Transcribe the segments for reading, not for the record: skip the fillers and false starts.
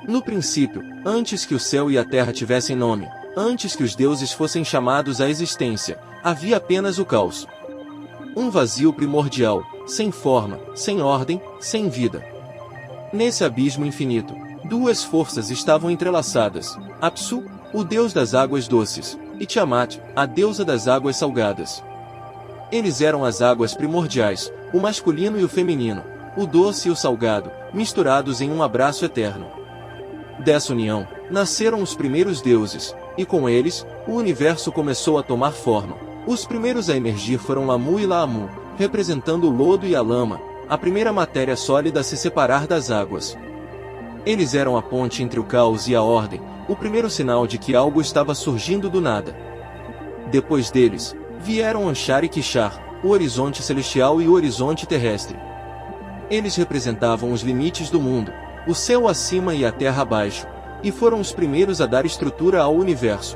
No princípio, antes que o céu e a terra tivessem nome, antes que os deuses fossem chamados à existência, havia apenas o caos. Um vazio primordial, sem forma, sem ordem, sem vida. Nesse abismo infinito, duas forças estavam entrelaçadas: Apsu, o deus das águas doces, e Tiamat, a deusa das águas salgadas. Eles eram as águas primordiais, o masculino e o feminino, o doce e o salgado, misturados em um abraço eterno. Dessa união, nasceram os primeiros deuses, e com eles, o universo começou a tomar forma. Os primeiros a emergir foram Lamu e Laamu, representando o lodo e a lama, a primeira matéria sólida a se separar das águas. Eles eram a ponte entre o caos e a ordem, o primeiro sinal de que algo estava surgindo do nada. Depois deles, vieram Anshar e Kishar, o horizonte celestial e o horizonte terrestre. Eles representavam os limites do mundo, o céu acima e a terra abaixo, e foram os primeiros a dar estrutura ao universo.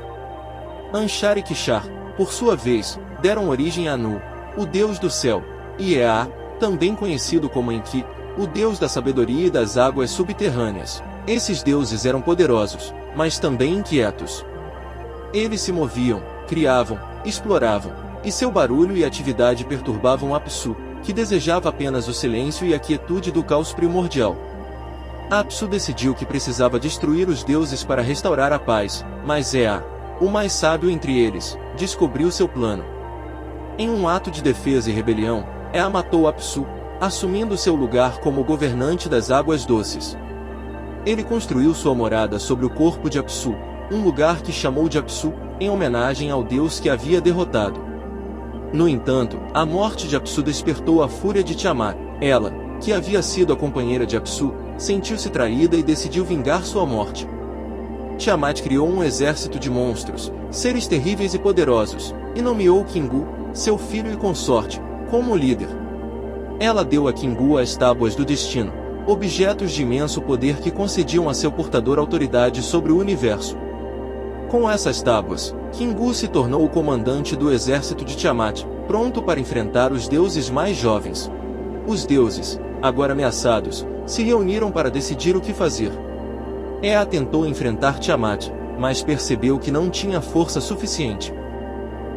Anshar e Kishar, por sua vez, deram origem a Anu, o deus do céu, e Ea, também conhecido como Enki, o deus da sabedoria e das águas subterrâneas. Esses deuses eram poderosos, mas também inquietos. Eles se moviam, criavam, exploravam, e seu barulho e atividade perturbavam Apsu, que desejava apenas o silêncio e a quietude do caos primordial. Apsu decidiu que precisava destruir os deuses para restaurar a paz, mas Ea, o mais sábio entre eles, descobriu seu plano. Em um ato de defesa e rebelião, Ea matou Apsu, assumindo seu lugar como governante das águas doces. Ele construiu sua morada sobre o corpo de Apsu, um lugar que chamou de Apsu, em homenagem ao deus que havia derrotado. No entanto, a morte de Apsu despertou a fúria de Tiamat. Ela, que havia sido a companheira de Apsu, sentiu-se traída e decidiu vingar sua morte. Tiamat criou um exército de monstros, seres terríveis e poderosos, e nomeou Kingu, seu filho e consorte, como líder. Ela deu a Kingu as tábuas do destino, objetos de imenso poder que concediam a seu portador autoridade sobre o universo. Com essas tábuas, Kingu se tornou o comandante do exército de Tiamat, pronto para enfrentar os deuses mais jovens. Os deuses, agora ameaçados, se reuniram para decidir o que fazer. Ea tentou enfrentar Tiamat, mas percebeu que não tinha força suficiente.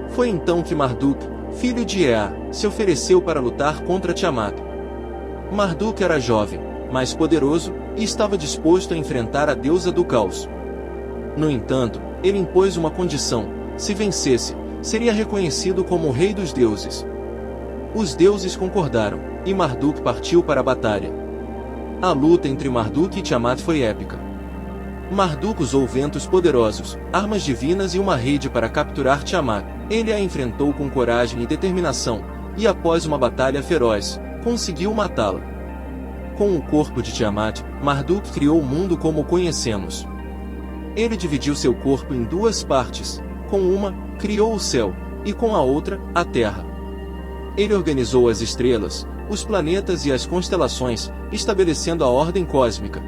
Foi então que Marduk, filho de Ea, se ofereceu para lutar contra Tiamat. Marduk era jovem, mas poderoso, e estava disposto a enfrentar a deusa do caos. No entanto, ele impôs uma condição: se vencesse, seria reconhecido como o rei dos deuses. Os deuses concordaram, e Marduk partiu para a batalha. A luta entre Marduk e Tiamat foi épica. Marduk usou ventos poderosos, armas divinas e uma rede para capturar Tiamat. Ele a enfrentou com coragem e determinação, e após uma batalha feroz, conseguiu matá-la. Com o corpo de Tiamat, Marduk criou o mundo como o conhecemos. Ele dividiu seu corpo em duas partes. Com uma, criou o céu, e com a outra, a terra. Ele organizou as estrelas, os planetas e as constelações, estabelecendo a ordem cósmica.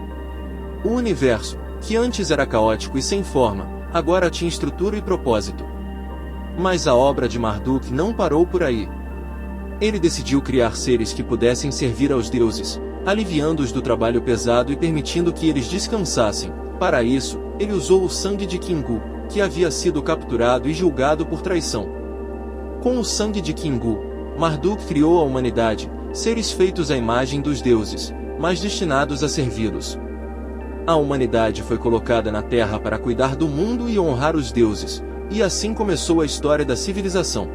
O universo, que antes era caótico e sem forma, agora tinha estrutura e propósito. Mas a obra de Marduk não parou por aí. Ele decidiu criar seres que pudessem servir aos deuses, aliviando-os do trabalho pesado e permitindo que eles descansassem. Para isso, ele usou o sangue de Kingu, que havia sido capturado e julgado por traição. Com o sangue de Kingu, Marduk criou a humanidade, seres feitos à imagem dos deuses, mas destinados a servi-los. A humanidade foi colocada na Terra para cuidar do mundo e honrar os deuses, e assim começou a história da civilização.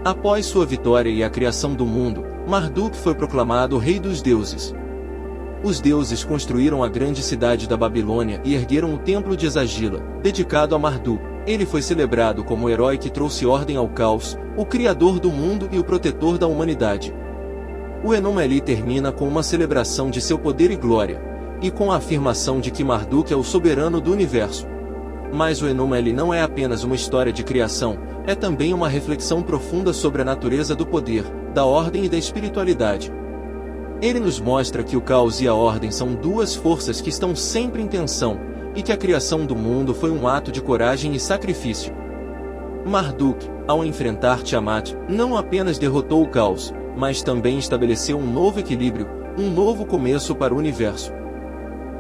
Após sua vitória e a criação do mundo, Marduk foi proclamado rei dos deuses. Os deuses construíram a grande cidade da Babilônia e ergueram o templo de Exagila, dedicado a Marduk. Ele foi celebrado como o herói que trouxe ordem ao caos, o criador do mundo e o protetor da humanidade. O Enomelli termina com uma celebração de seu poder e glória, e com a afirmação de que Marduk é o soberano do universo. Mas o Enomelli não é apenas uma história de criação, é também uma reflexão profunda sobre a natureza do poder, da ordem e da espiritualidade. Ele nos mostra que o caos e a ordem são duas forças que estão sempre em tensão, e que a criação do mundo foi um ato de coragem e sacrifício. Marduk, ao enfrentar Tiamat, não apenas derrotou o caos, mas também estabeleceu um novo equilíbrio, um novo começo para o universo.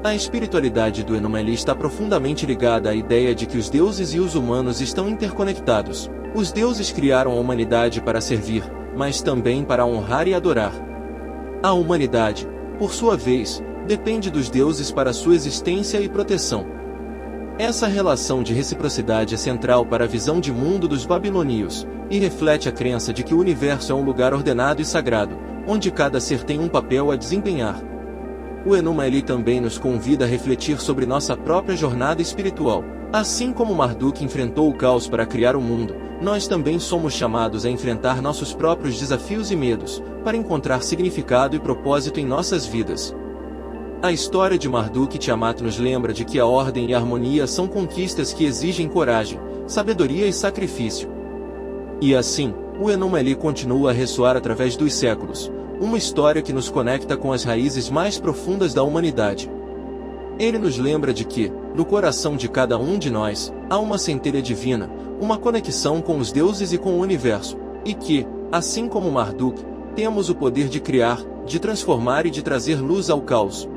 A espiritualidade do Enuma Elish está profundamente ligada à ideia de que os deuses e os humanos estão interconectados. Os deuses criaram a humanidade para servir, mas também para honrar e adorar. A humanidade, por sua vez, depende dos deuses para sua existência e proteção. Essa relação de reciprocidade é central para a visão de mundo dos babilônios, e reflete a crença de que o universo é um lugar ordenado e sagrado, onde cada ser tem um papel a desempenhar. O Enuma Elish também nos convida a refletir sobre nossa própria jornada espiritual. Assim como Marduk enfrentou o caos para criar o mundo, nós também somos chamados a enfrentar nossos próprios desafios e medos, para encontrar significado e propósito em nossas vidas. A história de Marduk e Tiamat nos lembra de que a ordem e a harmonia são conquistas que exigem coragem, sabedoria e sacrifício. E assim, o Enuma Elish continua a ressoar através dos séculos, uma história que nos conecta com as raízes mais profundas da humanidade. Ele nos lembra de que, no coração de cada um de nós, há uma centelha divina, uma conexão com os deuses e com o universo, e que, assim como Marduk, temos o poder de criar, de transformar e de trazer luz ao caos.